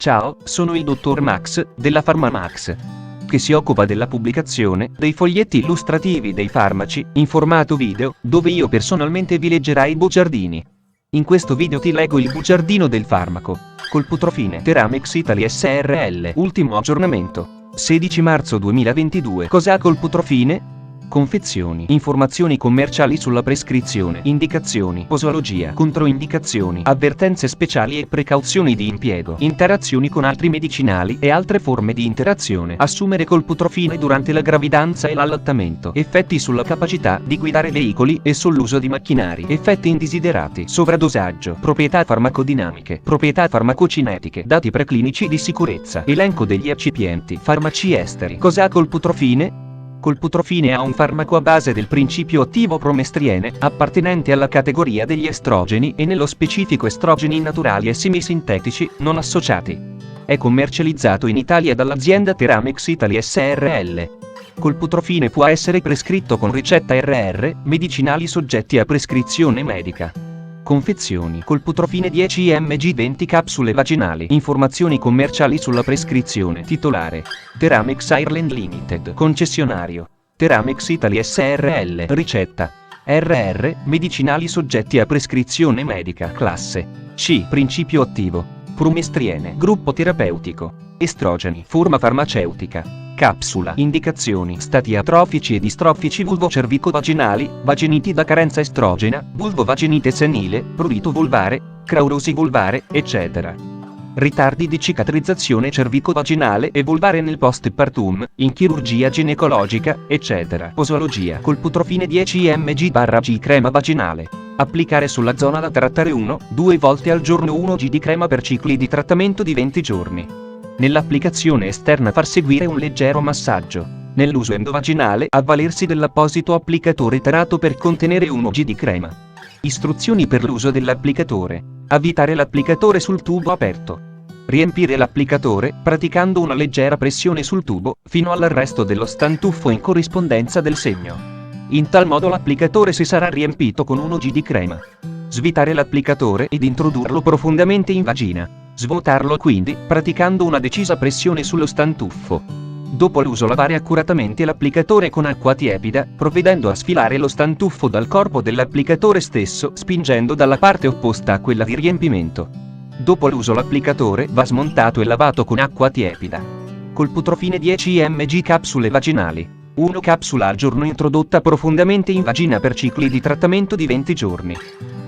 Ciao, sono il dottor Max, della PharmaMax, che si occupa della pubblicazione dei foglietti illustrativi dei farmaci, in formato video, dove io personalmente vi leggerai i bugiardini. In questo video ti leggo il bugiardino del farmaco, Colputrofine Theramex Italy SRL, ultimo aggiornamento, 16 marzo 2022. Cos'ha Colputrofine? Confezioni, informazioni commerciali sulla prescrizione, indicazioni, posologia, controindicazioni, avvertenze speciali e precauzioni di impiego, interazioni con altri medicinali e altre forme di interazione. Assumere Colputrofine durante la gravidanza e l'allattamento. Effetti sulla capacità di guidare veicoli e sull'uso di macchinari. Effetti indesiderati. Sovradosaggio. Proprietà farmacodinamiche. Proprietà farmacocinetiche. Dati preclinici di sicurezza. Elenco degli eccipienti. Farmaci esteri. Cos'ha Colputrofine? Colputrofine ha un farmaco a base del principio attivo promestriene, appartenente alla categoria degli estrogeni e nello specifico estrogeni naturali e semisintetici, non associati. È commercializzato in Italia dall'azienda Theramex Italy SRL. Colputrofine può essere prescritto con ricetta RR, medicinali soggetti a prescrizione medica. Confezioni. Colputrofine 10 mg 20 capsule vaginali. Informazioni commerciali sulla prescrizione. Titolare: Theramex Ireland Limited. Concessionario: Theramex Italy SRL. Ricetta: RR, medicinali soggetti a prescrizione medica. Classe C. Principio attivo: promestriene. Gruppo terapeutico: estrogeni. Forma farmaceutica: capsula. Indicazioni: stati atrofici e distrofici vulvocervico-vaginali, vaginiti da carenza estrogena, vulvovaginite senile, prurito vulvare, craurosi vulvare, eccetera. Ritardi di cicatrizzazione cervico-vaginale e vulvare nel postpartum, in chirurgia ginecologica, eccetera. Posologia: Colputrofine 10 mg/g crema vaginale. Applicare sulla zona da trattare 1-2 volte al giorno 1 g di crema per cicli di trattamento di 20 giorni. Nell'applicazione esterna far seguire un leggero massaggio. Nell'uso endovaginale avvalersi dell'apposito applicatore tarato per contenere 1 g di crema. Istruzioni per l'uso dell'applicatore: avvitare l'applicatore sul tubo aperto. Riempire l'applicatore, praticando una leggera pressione sul tubo, fino all'arresto dello stantuffo in corrispondenza del segno. In tal modo l'applicatore si sarà riempito con 1 g di crema. Svitare l'applicatore ed introdurlo profondamente in vagina. Svuotarlo quindi, praticando una decisa pressione sullo stantuffo. Dopo l'uso lavare accuratamente l'applicatore con acqua tiepida, provvedendo a sfilare lo stantuffo dal corpo dell'applicatore stesso, spingendo dalla parte opposta a quella di riempimento. Dopo l'uso l'applicatore va smontato e lavato con acqua tiepida. Colputrofine 10 mg capsule vaginali. 1 capsula al giorno introdotta profondamente in vagina per cicli di trattamento di 20 giorni.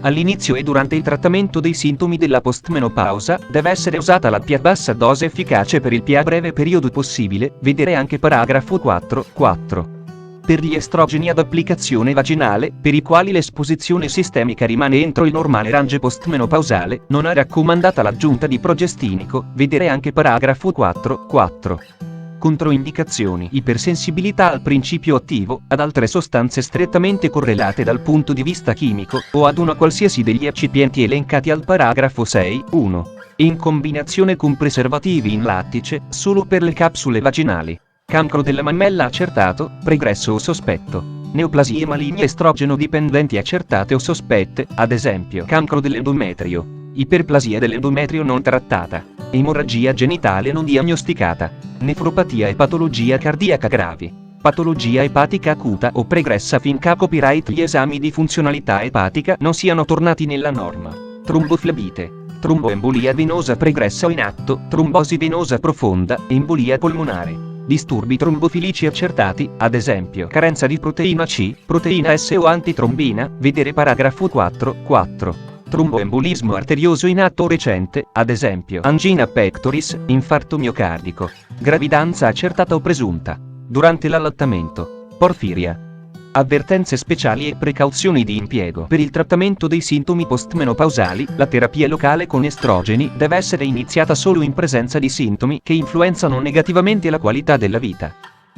All'inizio e durante il trattamento dei sintomi della postmenopausa, deve essere usata la più bassa dose efficace per il più breve periodo possibile, vedere anche paragrafo 4.4. Per gli estrogeni ad applicazione vaginale, per i quali l'esposizione sistemica rimane entro il normale range postmenopausale, non è raccomandata l'aggiunta di progestinico, vedere anche paragrafo 4.4. Controindicazioni: ipersensibilità al principio attivo, ad altre sostanze strettamente correlate dal punto di vista chimico, o ad una qualsiasi degli eccipienti elencati al paragrafo 6.1. In combinazione con preservativi in lattice, solo per le capsule vaginali. Cancro della mammella accertato, pregresso o sospetto. Neoplasie maligne estrogeno dipendenti accertate o sospette, ad esempio cancro dell'endometrio. Iperplasia dell'endometrio non trattata. Emorragia genitale non diagnosticata. Nefropatia e patologia cardiaca gravi. Patologia epatica acuta o pregressa finché copyright gli esami di funzionalità epatica non siano tornati nella norma. Tromboflebite. Tromboembolia venosa pregressa o in atto, trombosi venosa profonda, embolia polmonare. Disturbi trombofilici accertati, ad esempio carenza di proteina C, proteina S o antitrombina, vedere paragrafo 4.4. Tromboembolismo arterioso in atto recente, ad esempio angina pectoris, infarto miocardico. Gravidanza accertata o presunta. Durante l'allattamento. Porfiria. Avvertenze speciali e precauzioni di impiego. Per il trattamento dei sintomi postmenopausali, la terapia locale con estrogeni deve essere iniziata solo in presenza di sintomi che influenzano negativamente la qualità della vita.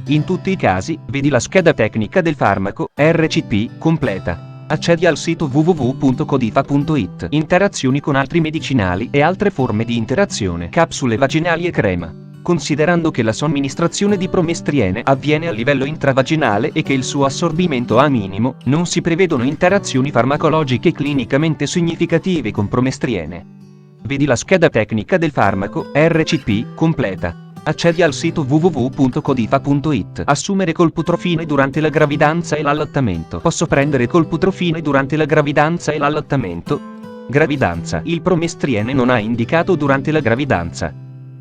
In tutti i casi, vedi la scheda tecnica del farmaco, RCP, completa. Accedi al sito www.codifa.it. Interazioni con altri medicinali e altre forme di interazione. Capsule vaginali e crema. Considerando che la somministrazione di promestriene avviene a livello intravaginale e che il suo assorbimento è minimo, non si prevedono interazioni farmacologiche clinicamente significative con promestriene. Vedi la scheda tecnica del farmaco RCP completa. Accedi al sito www.codifa.it. Assumere colputrofine durante la gravidanza e l'allattamento. Posso prendere colputrofine durante la gravidanza e l'allattamento? Gravidanza. Il promestriene non ha indicato durante la gravidanza.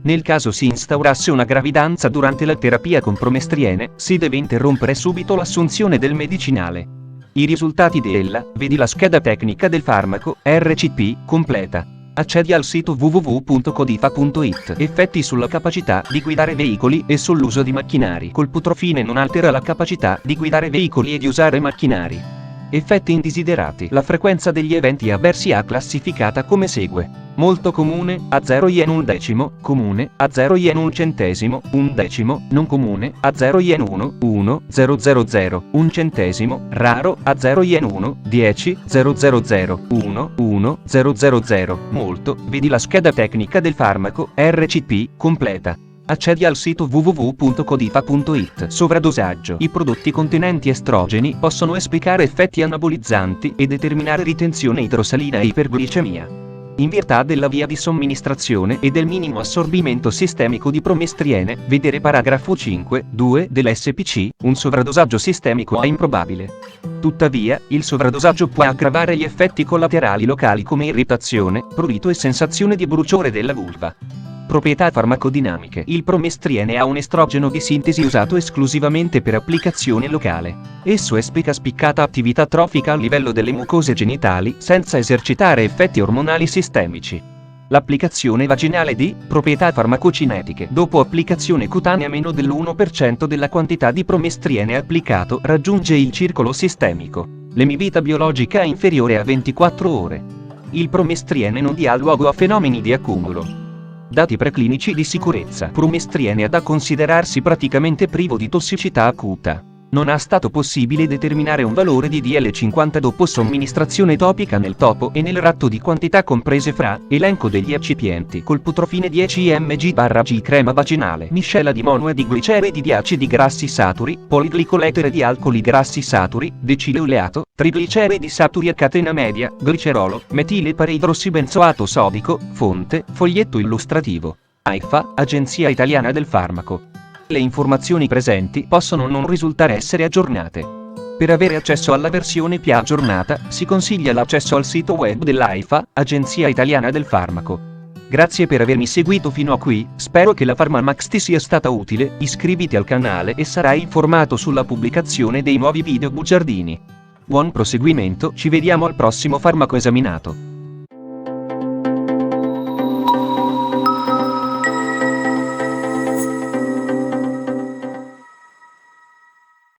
Nel caso si instaurasse una gravidanza durante la terapia con promestriene, si deve interrompere subito l'assunzione del medicinale. I risultati della, vedi la scheda tecnica del farmaco RCP completa. Accedi al sito www.codifa.it. Effetti sulla capacità di guidare veicoli e sull'uso di macchinari. Colputrofine non altera la capacità di guidare veicoli e di usare macchinari. Effetti indesiderati. La frequenza degli eventi avversi è classificata come segue. Molto comune, a 0 yen 1 decimo, comune, a 0 yen 1 centesimo, 1 decimo, non comune, a 0 yen 1, 1, 000, 1 centesimo, raro, a 0 yen 1, 10, 000, 1, 1, 000, molto, vedi la scheda tecnica del farmaco, RCP, completa. Accedi al sito www.codifa.it. Sovradosaggio. I prodotti contenenti estrogeni possono esplicare effetti anabolizzanti e determinare ritenzione idrosalina e iperglicemia. In virtù della via di somministrazione e del minimo assorbimento sistemico di promestriene, vedere paragrafo 5.2 dell'SPC, un sovradosaggio sistemico è improbabile. Tuttavia, il sovradosaggio può aggravare gli effetti collaterali locali come irritazione, prurito e sensazione di bruciore della vulva. Proprietà farmacodinamiche. Il promestriene ha un estrogeno di sintesi usato esclusivamente per applicazione locale. Esso esplica spiccata attività trofica a livello delle mucose genitali senza esercitare effetti ormonali sistemici. L'applicazione vaginale di proprietà farmacocinetiche. Dopo applicazione cutanea meno dell'1% della quantità di promestriene applicato raggiunge il circolo sistemico. L'emivita biologica è inferiore a 24 ore. Il promestriene non dia luogo a fenomeni di accumulo. Dati preclinici di sicurezza. Promestriene è da considerarsi praticamente privo di tossicità acuta. Non è stato possibile determinare un valore di DL50 dopo somministrazione topica nel topo e nel ratto di quantità comprese fra elenco degli eccipienti. Colputrofine 10 mg/g crema vaginale. Miscela di mono e di gliceridi di acidi grassi saturi, poliglicoletere di alcoli grassi saturi, decileoleato, trigliceridi saturi a catena media, glicerolo, metile paridrossibenzoato sodico, fonte, foglietto illustrativo. AIFA, Agenzia Italiana del Farmaco. Le informazioni presenti possono non risultare essere aggiornate. Per avere accesso alla versione più aggiornata, si consiglia l'accesso al sito web dell'AIFA, Agenzia Italiana del Farmaco. Grazie per avermi seguito fino a qui, spero che la PharmaMax ti sia stata utile, iscriviti al canale e sarai informato sulla pubblicazione dei nuovi video bugiardini. Buon proseguimento, ci vediamo al prossimo farmaco esaminato.